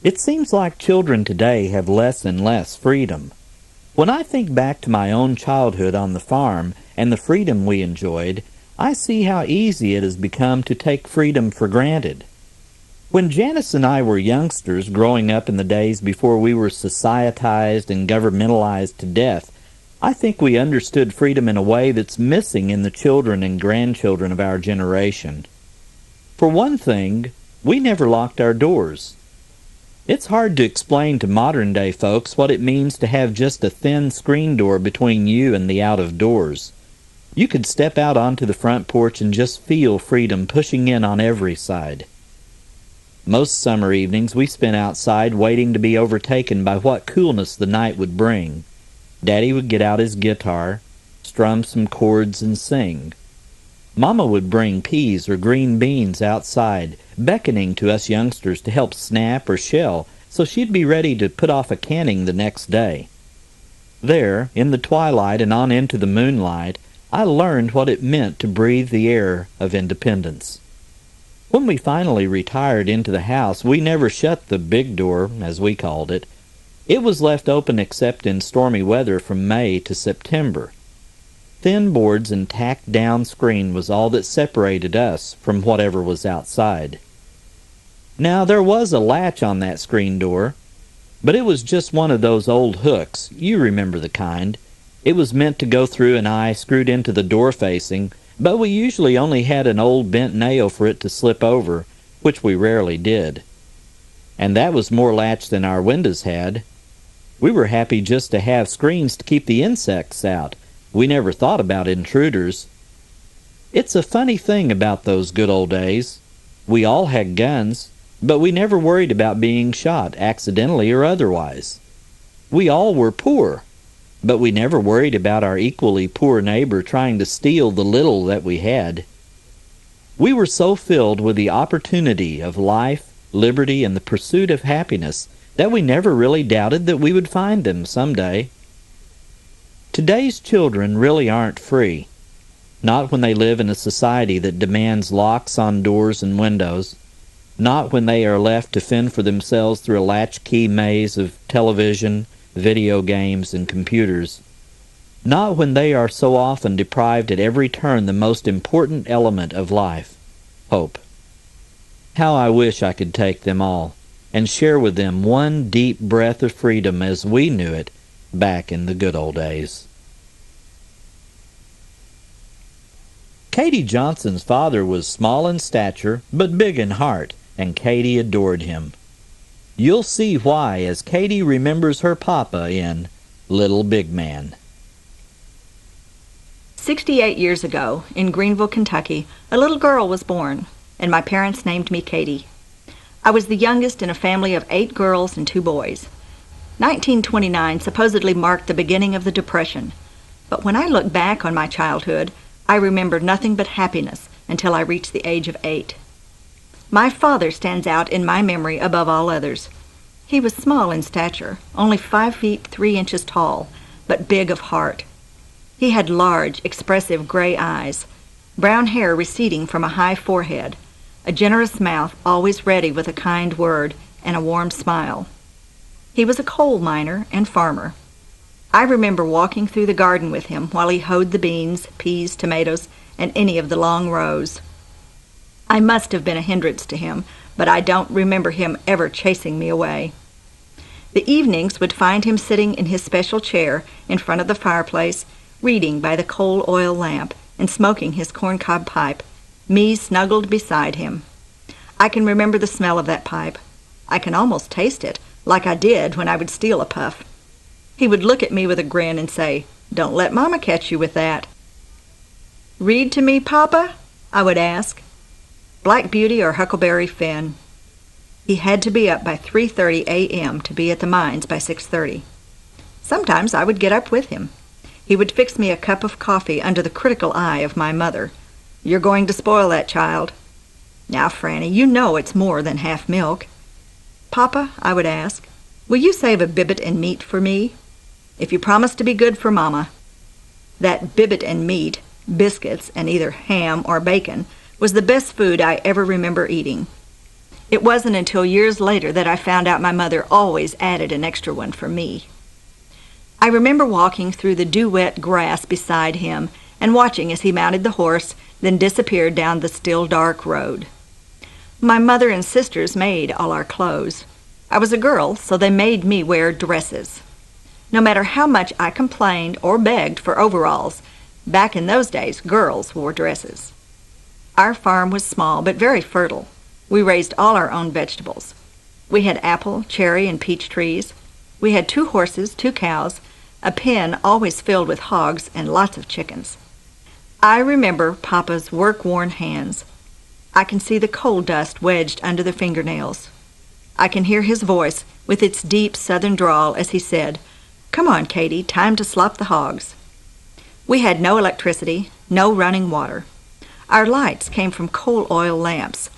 It seems like children today have less and less freedom. When I think back to my own childhood on the farm and the freedom we enjoyed, I see how easy it has become to take freedom for granted. When Janice and I were youngsters growing up in the days before we were societized and governmentalized to death, I think we understood freedom in a way that's missing in the children and grandchildren of our generation. For one thing, we never locked our doors. It's hard to explain to modern-day folks what it means to have just a thin screen door between you and the out-of-doors. You could step out onto the front porch and just feel freedom pushing in on every side. Most summer evenings we spent outside waiting to be overtaken by what coolness the night would bring. Daddy would get out his guitar, strum some chords, and sing. Mama would bring peas or green beans outside, beckoning to us youngsters to help snap or shell, so she'd be ready to put off a canning the next day. There, in the twilight and on into the moonlight, I learned what it meant to breathe the air of independence. When we finally retired into the house, we never shut the big door, as we called it. It was left open except in stormy weather from May to September. Thin boards and tacked down screen was all that separated us from whatever was outside. Now there was a latch on that screen door, but it was just one of those old hooks. You remember the kind. It was meant to go through an eye screwed into the door facing, but we usually only had an old bent nail for it to slip over, which we rarely did. And that was more latch than our windows had. We were happy just to have screens to keep the insects out. We never thought about intruders. It's a funny thing about those good old days. We all had guns, but we never worried about being shot, accidentally or otherwise. We all were poor, but we never worried about our equally poor neighbor trying to steal the little that we had. We were so filled with the opportunity of life, liberty, and the pursuit of happiness that we never really doubted that we would find them someday. Today's children really aren't free. Not when they live in a society that demands locks on doors and windows. Not when they are left to fend for themselves through a latchkey maze of television, video games, and computers. Not when they are so often deprived at every turn the most important element of life, hope. How I wish I could take them all and share with them one deep breath of freedom as we knew it back in the good old days. Katie Johnson's father was small in stature but big in heart, and Katie adored him. You'll see why as Katie remembers her papa in Little Big Man. 68 years ago, in Greenville, Kentucky, a little girl was born, and my parents named me Katie. I was the youngest in a family of 8 girls and 2 boys. 1929 supposedly marked the beginning of the Depression, but when I look back on my childhood, I remember nothing but happiness until I reached the age of 8. My father stands out in my memory above all others. He was small in stature, only 5 feet 3 inches tall, but big of heart. He had large, expressive gray eyes, brown hair receding from a high forehead, a generous mouth always ready with a kind word, and a warm smile. He was a coal miner and farmer. I remember walking through the garden with him while he hoed the beans, peas, tomatoes, and any of the long rows. I must have been a hindrance to him, but I don't remember him ever chasing me away. The evenings would find him sitting in his special chair in front of the fireplace, reading by the coal oil lamp and smoking his corncob pipe, me snuggled beside him. I can remember the smell of that pipe. I can almost taste it, like I did when I would steal a puff. He would look at me with a grin and say, "Don't let Mama catch you with that." "Read to me, Papa?" I would ask. Black Beauty or Huckleberry Finn. He had to be up by 3:30 a.m. to be at the mines by 6:30. Sometimes I would get up with him. He would fix me a cup of coffee under the critical eye of my mother. "You're going to spoil that, child." "Now, Franny, you know it's more than half milk." "Papa," I would ask, "will you save a bibbit and meat for me?" "If you promise to be good for Mama." That bibbit and meat, biscuits, and either ham or bacon, was the best food I ever remember eating. It wasn't until years later that I found out my mother always added an extra one for me. I remember walking through the dew-wet grass beside him and watching as he mounted the horse, then disappeared down the still dark road. My mother and sisters made all our clothes. I was a girl, so they made me wear dresses. No matter how much I complained or begged for overalls, back in those days, girls wore dresses. Our farm was small but very fertile. We raised all our own vegetables. We had apple, cherry, and peach trees. We had 2 horses, 2 cows, a pen always filled with hogs, and lots of chickens. I remember Papa's work-worn hands. I can see the coal dust wedged under the fingernails. I can hear his voice with its deep southern drawl as he said, "Come on, Katie, time to slop the hogs." We had no electricity, no running water. Our lights came from coal oil lamps,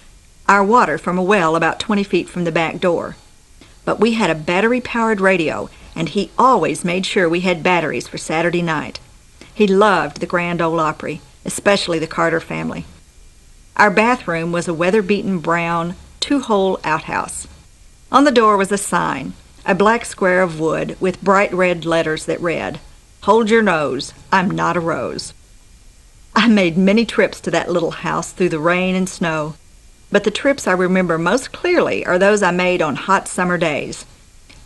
our water from a well about 20 feet from the back door. But we had a battery-powered radio, and he always made sure we had batteries for Saturday night. He loved the Grand Ole Opry, especially the Carter family. Our bathroom was a weather-beaten brown, 2-hole outhouse. On the door was a sign, a black square of wood with bright red letters that read, "Hold your nose, I'm not a rose." I made many trips to that little house through the rain and snow, but the trips I remember most clearly are those I made on hot summer days.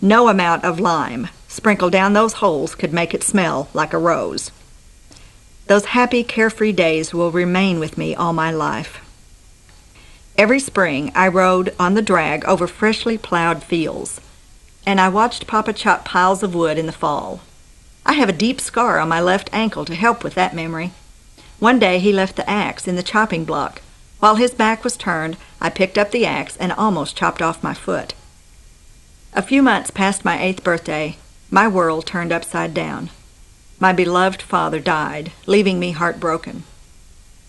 No amount of lime sprinkled down those holes could make it smell like a rose. Those happy, carefree days will remain with me all my life. Every spring I rode on the drag over freshly plowed fields, and I watched Papa chop piles of wood in the fall. I have a deep scar on my left ankle to help with that memory. One day he left the axe in the chopping block. While his back was turned, I picked up the axe and almost chopped off my foot. A few months past my 8th birthday, my world turned upside down. My beloved father died, leaving me heartbroken.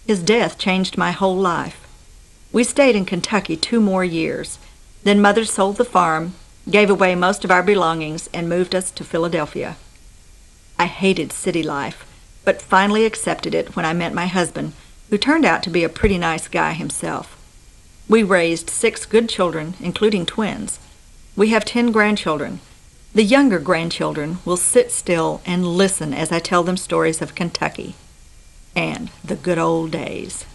His death changed my whole life. We stayed in Kentucky 2 more years. Then Mother sold the farm, gave away most of our belongings, and moved us to Philadelphia. I hated city life, but finally accepted it when I met my husband, who turned out to be a pretty nice guy himself. We raised 6 good children, including twins. We have 10 grandchildren. The younger grandchildren will sit still and listen as I tell them stories of Kentucky and the good old days.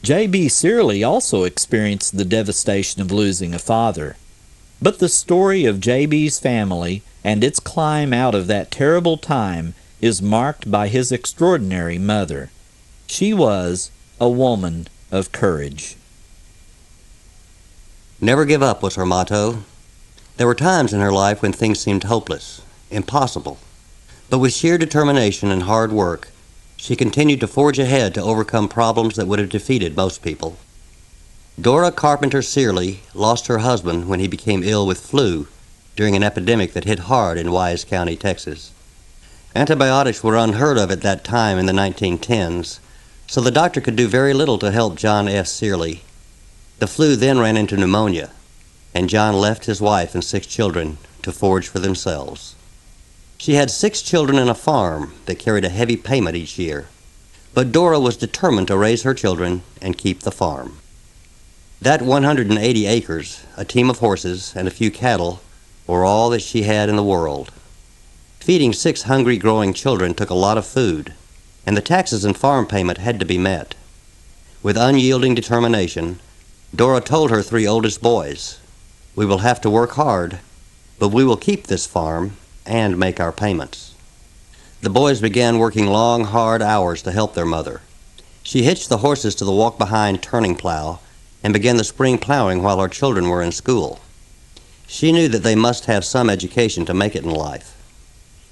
J.B. Cearley also experienced the devastation of losing a father. But the story of J.B.'s family and its climb out of that terrible time is marked by his extraordinary mother. She was a woman of courage. Never give up was her motto. There were times in her life when things seemed hopeless, impossible. But with sheer determination and hard work, she continued to forge ahead to overcome problems that would have defeated most people. Dora Carpenter Cearley lost her husband when he became ill with flu during an epidemic that hit hard in Wise County, Texas. Antibiotics were unheard of at that time in the 1910s, so the doctor could do very little to help John S. Cearley. The flu then ran into pneumonia, and John left his wife and 6 children to forage for themselves. She had 6 children and a farm that carried a heavy payment each year, but Dora was determined to raise her children and keep the farm. That 180 acres, a team of horses, and a few cattle were all that she had in the world. Feeding 6 hungry, growing children took a lot of food, and the taxes and farm payment had to be met. With unyielding determination, Dora told her 3 oldest boys, "We will have to work hard, but we will keep this farm and make our payments." The boys began working long, hard hours to help their mother. She hitched the horses to the walk-behind turning plow and began the spring plowing while her children were in school. She knew that they must have some education to make it in life.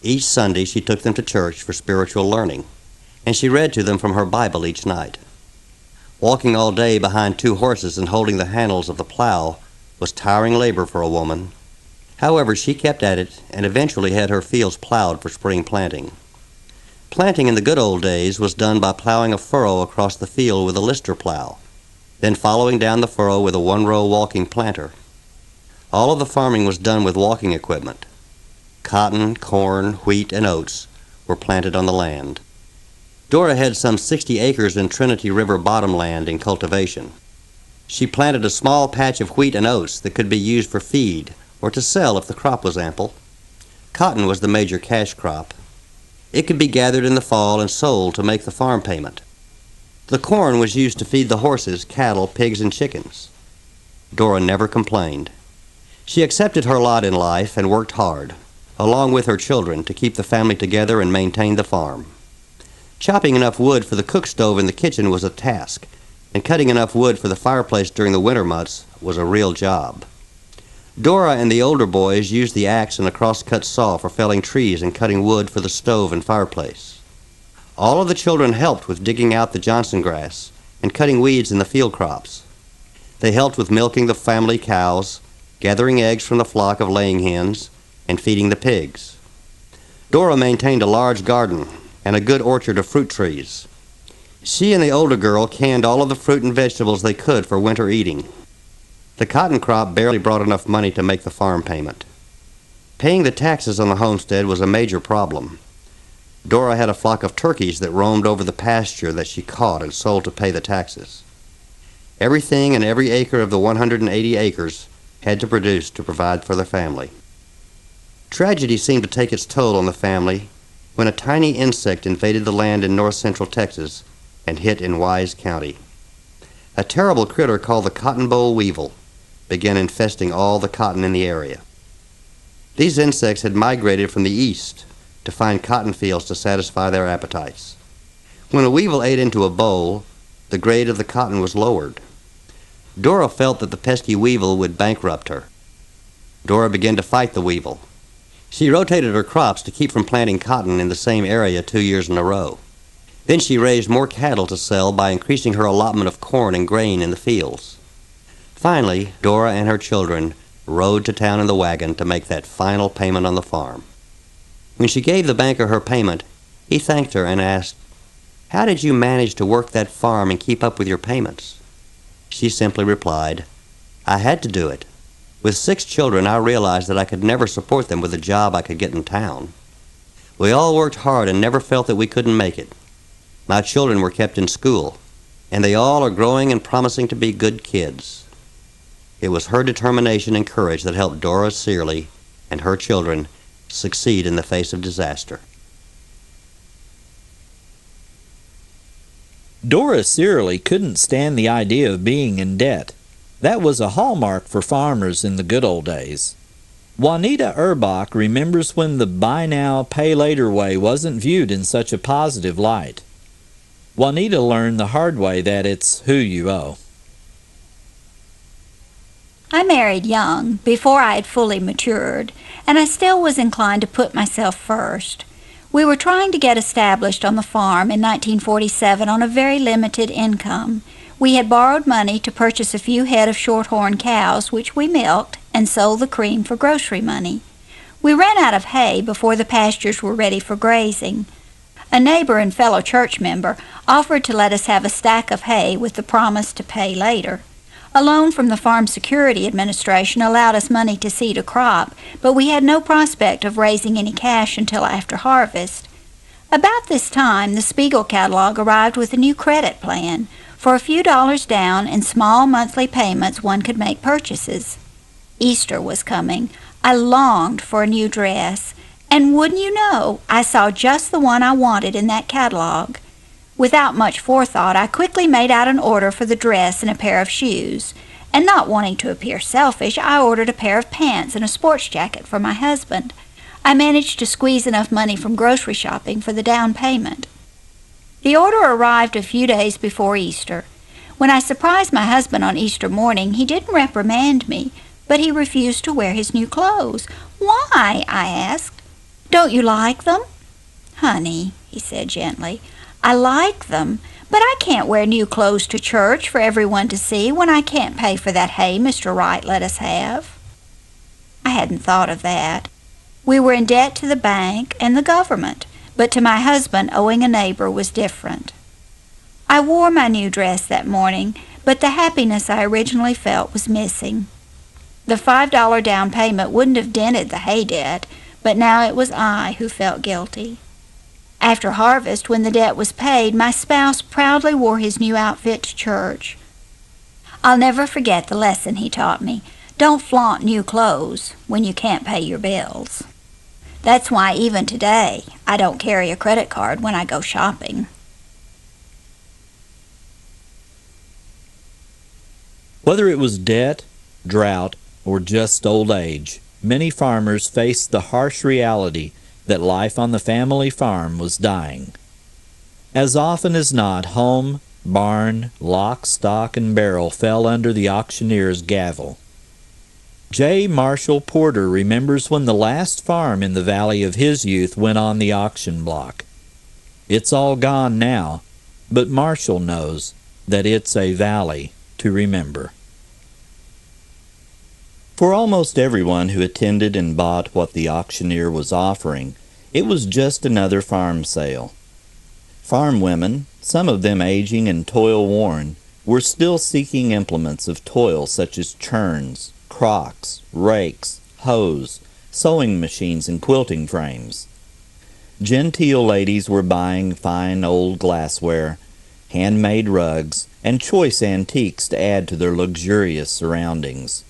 Each Sunday she took them to church for spiritual learning, and she read to them from her Bible each night. Walking all day behind 2 horses and holding the handles of the plow was tiring labor for a woman. However, she kept at it and eventually had her fields plowed for spring planting. Planting in the good old days was done by plowing a furrow across the field with a lister plow, then following down the furrow with a 1-row walking planter. All of the farming was done with walking equipment. Cotton, corn, wheat, and oats were planted on the land. Dora had some 60 acres in Trinity River bottomland in cultivation. She planted a small patch of wheat and oats that could be used for feed or to sell if the crop was ample. Cotton was the major cash crop. It could be gathered in the fall and sold to make the farm payment. The corn was used to feed the horses, cattle, pigs, and chickens. Dora never complained. She accepted her lot in life and worked hard, along with her children, to keep the family together and maintain the farm. Chopping enough wood for the cook stove in the kitchen was a task, and cutting enough wood for the fireplace during the winter months was a real job. Dora and the older boys used the axe and a cross-cut saw for felling trees and cutting wood for the stove and fireplace. All of the children helped with digging out the Johnson grass and cutting weeds in the field crops. They helped with milking the family cows, gathering eggs from the flock of laying hens, and feeding the pigs. Dora maintained a large garden and a good orchard of fruit trees. She and the older girl canned all of the fruit and vegetables they could for winter eating. The cotton crop barely brought enough money to make the farm payment. Paying the taxes on the homestead was a major problem. Dora had a flock of turkeys that roamed over the pasture that she caught and sold to pay the taxes. Everything and every acre of the 180 acres had to produce to provide for their family. Tragedy seemed to take its toll on the family when a tiny insect invaded the land in north-central Texas and hit in Wise County. A terrible critter called the cotton boll weevil began infesting all the cotton in the area. These insects had migrated from the east to find cotton fields to satisfy their appetites. When a weevil ate into a boll, the grade of the cotton was lowered. Dora felt that the pesky weevil would bankrupt her. Dora began to fight the weevil. She rotated her crops to keep from planting cotton in the same area 2 years in a row. Then she raised more cattle to sell by increasing her allotment of corn and grain in the fields. Finally, Dora and her children rode to town in the wagon to make that final payment on the farm. When she gave the banker her payment, he thanked her and asked, "How did you manage to work that farm and keep up with your payments?" She simply replied, "I had to do it. With 6 children, I realized that I could never support them with a job I could get in town. We all worked hard and never felt that we couldn't make it. My children were kept in school, and they all are growing and promising to be good kids." It was her determination and courage that helped Dora Cearley and her children succeed in the face of disaster. Dora Cearley couldn't stand the idea of being in debt. That was a hallmark for farmers in the good old days. Juanita Urbach remembers when the buy now, pay later way wasn't viewed in such a positive light. Juanita learned the hard way that it's who you owe. I married young, before I had fully matured, and I still was inclined to put myself first. We were trying to get established on the farm in 1947 on a very limited income. We had borrowed money to purchase a few head of shorthorn cows, which we milked, and sold the cream for grocery money. We ran out of hay before the pastures were ready for grazing. A neighbor and fellow church member offered to let us have a stack of hay with the promise to pay later. A loan from the Farm Security Administration allowed us money to seed a crop, but we had no prospect of raising any cash until after harvest. About this time, the Spiegel catalog arrived with a new credit plan. For a few dollars down and small monthly payments, one could make purchases. Easter was coming. I longed for a new dress, and wouldn't you know, I saw just the one I wanted in that catalog. Without much forethought, I quickly made out an order for the dress and a pair of shoes, and not wanting to appear selfish, I ordered a pair of pants and a sports jacket for my husband. I managed to squeeze enough money from grocery shopping for the down payment. The order arrived a few days before Easter. When I surprised my husband on Easter morning, he didn't reprimand me, but he refused to wear his new clothes. "Why?" I asked. "Don't you like them?" "Honey," he said gently, "I like them, but I can't wear new clothes to church for everyone to see when I can't pay for that hay Mr. Wright let us have." I hadn't thought of that. We were in debt to the bank and the government, but to my husband owing a neighbor was different. I wore my new dress that morning, but the happiness I originally felt was missing. The $5 down payment wouldn't have dented the hay debt, but now it was I who felt guilty. After harvest, when the debt was paid, my spouse proudly wore his new outfit to church. I'll never forget the lesson he taught me. Don't flaunt new clothes when you can't pay your bills. That's why even today, I don't carry a credit card when I go shopping. Whether it was debt, drought, or just old age, many farmers faced the harsh reality that life on the family farm was dying. As often as not, home, barn, lock, stock, and barrel fell under the auctioneer's gavel. J. Marshall Porter remembers when the last farm in the valley of his youth went on the auction block. It's all gone now, but Marshall knows that it's a valley to remember. For almost everyone who attended and bought what the auctioneer was offering, it was just another farm sale. Farm women, some of them aging and toil-worn, were still seeking implements of toil such as churns, crocks, rakes, hoes, sewing machines, and quilting frames. Genteel ladies were buying fine old glassware, handmade rugs, and choice antiques to add to their luxurious surroundings.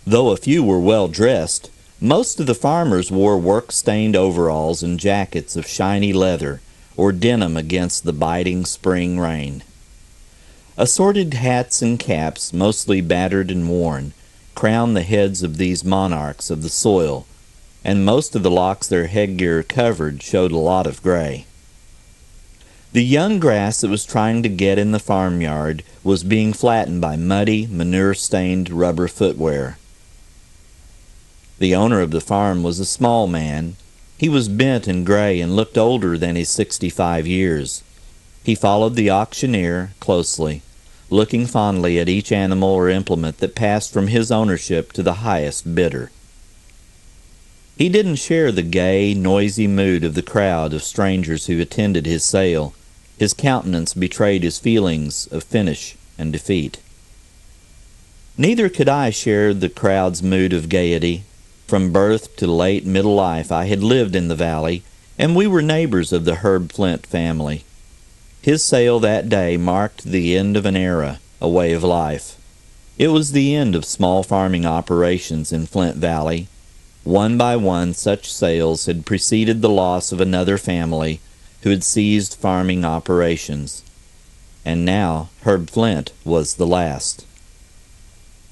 Though a few were well dressed, most of the farmers wore work-stained overalls and jackets of shiny leather or denim against the biting spring rain. Assorted hats and caps, mostly battered and worn, crowned the heads of these monarchs of the soil, and most of the locks their headgear covered showed a lot of gray. The young grass that was trying to get in the farmyard was being flattened by muddy, manure-stained rubber footwear. The owner of the farm was a small man. He was bent and gray and looked older than his 65 years. He followed the auctioneer closely, looking fondly at each animal or implement that passed from his ownership to the highest bidder. He didn't share the gay, noisy mood of the crowd of strangers who attended his sale. His countenance betrayed his feelings of finish and defeat. Neither could I share the crowd's mood of gaiety. From birth to late middle life I had lived in the valley, and we were neighbors of the Herb Flint family. His sale that day marked the end of an era, a way of life. It was the end of small farming operations in Flint Valley. One by one, such sales had preceded the loss of another family who had ceased farming operations. And now Herb Flint was the last.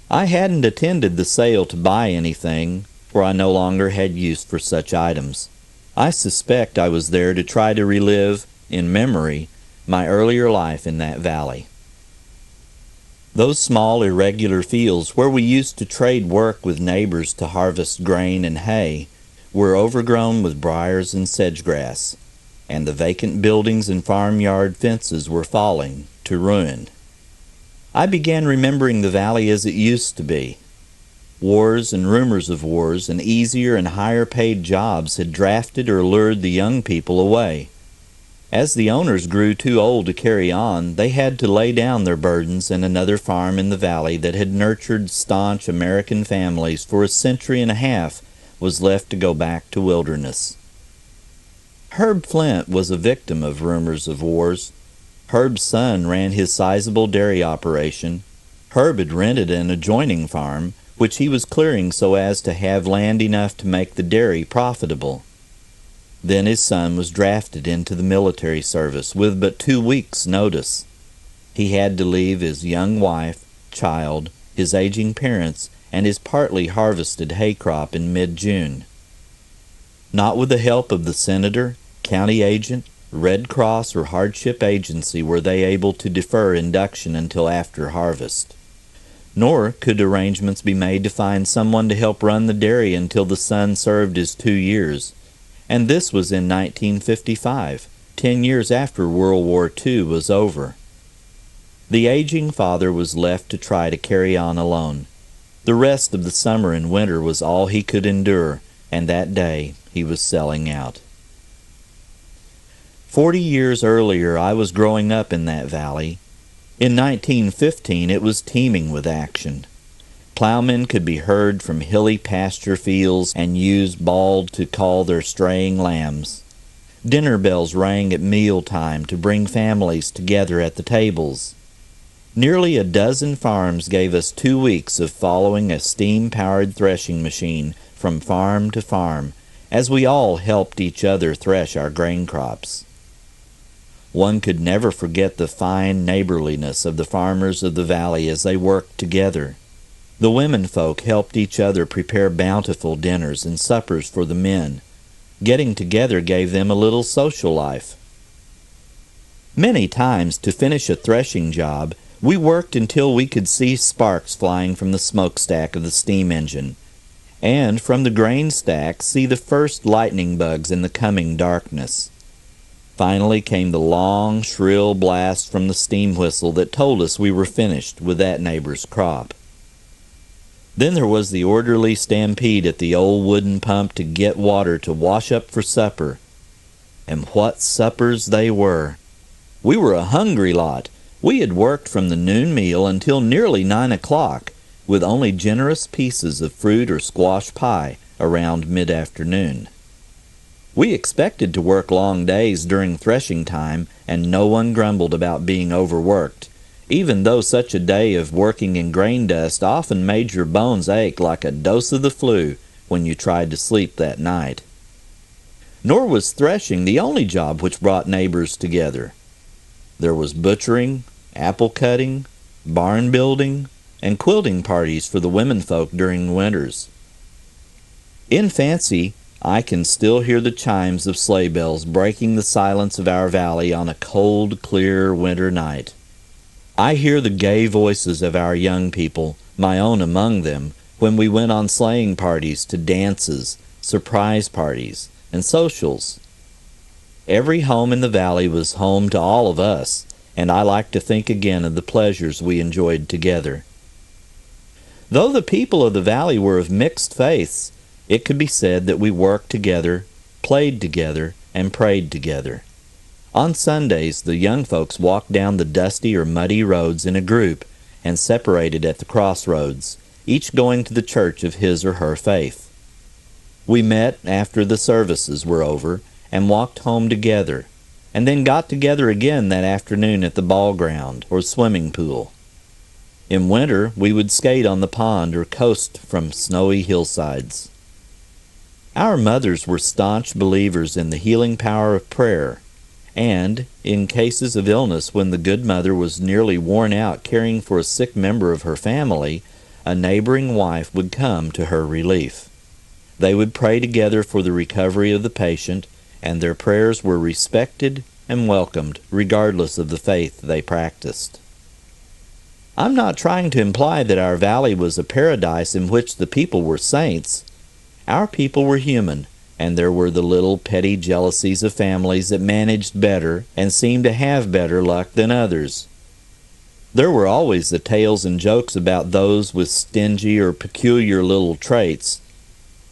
I hadn't attended the sale to buy anything, for I no longer had use for such items. I suspect I was there to try to relive, in memory, my earlier life in that valley. Those small, irregular fields where we used to trade work with neighbors to harvest grain and hay were overgrown with briars and sedgegrass, and the vacant buildings and farmyard fences were falling to ruin. I began remembering the valley as it used to be. Wars and rumors of wars and easier and higher-paid jobs had drafted or lured the young people away. As the owners grew too old to carry on, they had to lay down their burdens, and another farm in the valley that had nurtured staunch American families for a century and a half was left to go back to wilderness. Herb Flint was a victim of rumors of wars. Herb's son ran his sizable dairy operation. Herb had rented an adjoining farm, which he was clearing so as to have land enough to make the dairy profitable. Then his son was drafted into the military service with but 2 weeks' notice. He had to leave his young wife, child, his aging parents, and his partly harvested hay crop in mid-June. Not with the help of the senator, county agent, Red Cross, or hardship agency were they able to defer induction until after harvest. Nor could arrangements be made to find someone to help run the dairy until the son served his 2 years. And this was in 1955, 10 years after World War II was over. The aging father was left to try to carry on alone. The rest of the summer and winter was all he could endure, and that day he was selling out. 40 years earlier I was growing up in that valley. In 1915 it was teeming with action. Plowmen could be heard from hilly pasture fields and ewes bawled to call their straying lambs. Dinner bells rang at mealtime to bring families together at the tables. Nearly a dozen farms gave us 2 weeks of following a steam-powered threshing machine from farm to farm, as we all helped each other thresh our grain crops. One could never forget the fine neighborliness of the farmers of the valley as they worked together. The women folk helped each other prepare bountiful dinners and suppers for the men. Getting together gave them a little social life. Many times, to finish a threshing job, we worked until we could see sparks flying from the smokestack of the steam engine, and from the grain stack see the first lightning bugs in the coming darkness. Finally came the long, shrill blast from the steam whistle that told us we were finished with that neighbor's crop. Then there was the orderly stampede at the old wooden pump to get water to wash up for supper. And what suppers they were! We were a hungry lot. We had worked from the noon meal until nearly 9 o'clock, with only generous pieces of fruit or squash pie around mid-afternoon. We expected to work long days during threshing time, and no one grumbled about being overworked, even though such a day of working in grain dust often made your bones ache like a dose of the flu when you tried to sleep that night. Nor was threshing the only job which brought neighbors together. There was butchering, apple cutting, barn building, and quilting parties for the womenfolk during winters. In fancy, I can still hear the chimes of sleigh bells breaking the silence of our valley on a cold, clear winter night. I hear the gay voices of our young people, my own among them, when we went on sleighing parties to dances, surprise parties, and socials. Every home in the valley was home to all of us, and I like to think again of the pleasures we enjoyed together. Though the people of the valley were of mixed faiths, it could be said that we worked together, played together, and prayed together. On Sundays, the young folks walked down the dusty or muddy roads in a group and separated at the crossroads, each going to the church of his or her faith. We met after the services were over and walked home together, and then got together again that afternoon at the ball ground or swimming pool. In winter, we would skate on the pond or coast from snowy hillsides. Our mothers were staunch believers in the healing power of prayer, and, in cases of illness when the good mother was nearly worn out caring for a sick member of her family, a neighboring wife would come to her relief. They would pray together for the recovery of the patient, and their prayers were respected and welcomed regardless of the faith they practiced. I'm not trying to imply that our valley was a paradise in which the people were saints. Our people were human, and there were the little petty jealousies of families that managed better and seemed to have better luck than others. There were always the tales and jokes about those with stingy or peculiar little traits.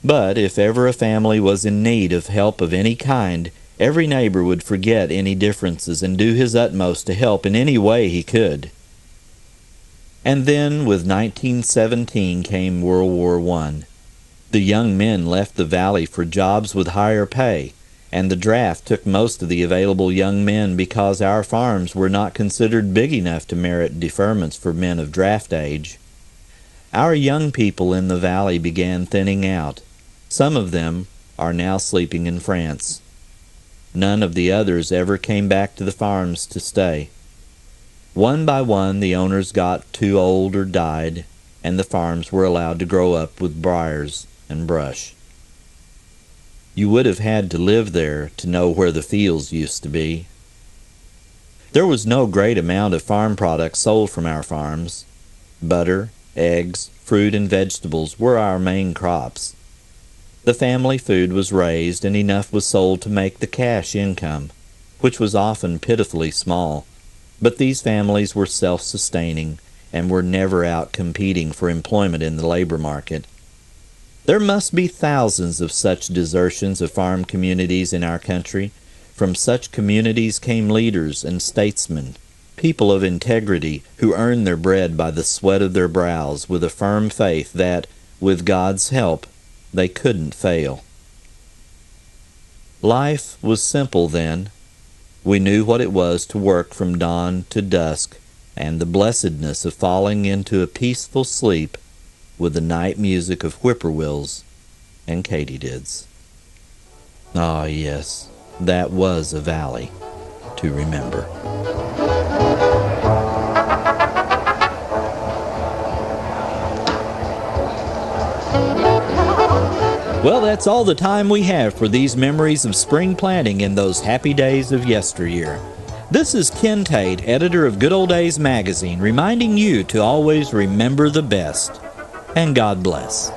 But if ever a family was in need of help of any kind, every neighbor would forget any differences and do his utmost to help in any way he could. And then, with 1917 came World War I. The young men left the valley for jobs with higher pay, and the draft took most of the available young men because our farms were not considered big enough to merit deferments for men of draft age. Our young people in the valley began thinning out. Some of them are now sleeping in France. None of the others ever came back to the farms to stay. One by one the owners got too old or died, and the farms were allowed to grow up with briars and brush. You would have had to live there to know where the fields used to be. There was no great amount of farm products sold from our farms. Butter, eggs, fruit, and vegetables were our main crops. The family food was raised, and enough was sold to make the cash income, which was often pitifully small. But these families were self-sustaining and were never out competing for employment in the labor market. There must be thousands of such desertions of farm communities in our country. From such communities came leaders and statesmen, people of integrity who earned their bread by the sweat of their brows with a firm faith that, with God's help, they couldn't fail. Life was simple then. We knew what it was to work from dawn to dusk, and the blessedness of falling into a peaceful sleep with the night music of whippoorwills and katydids. Ah, yes, that was a valley to remember. Well, that's all the time we have for these memories of spring planting in those happy days of yesteryear. This is Ken Tate, editor of Good Old Days magazine, reminding you to always remember the best. And God bless.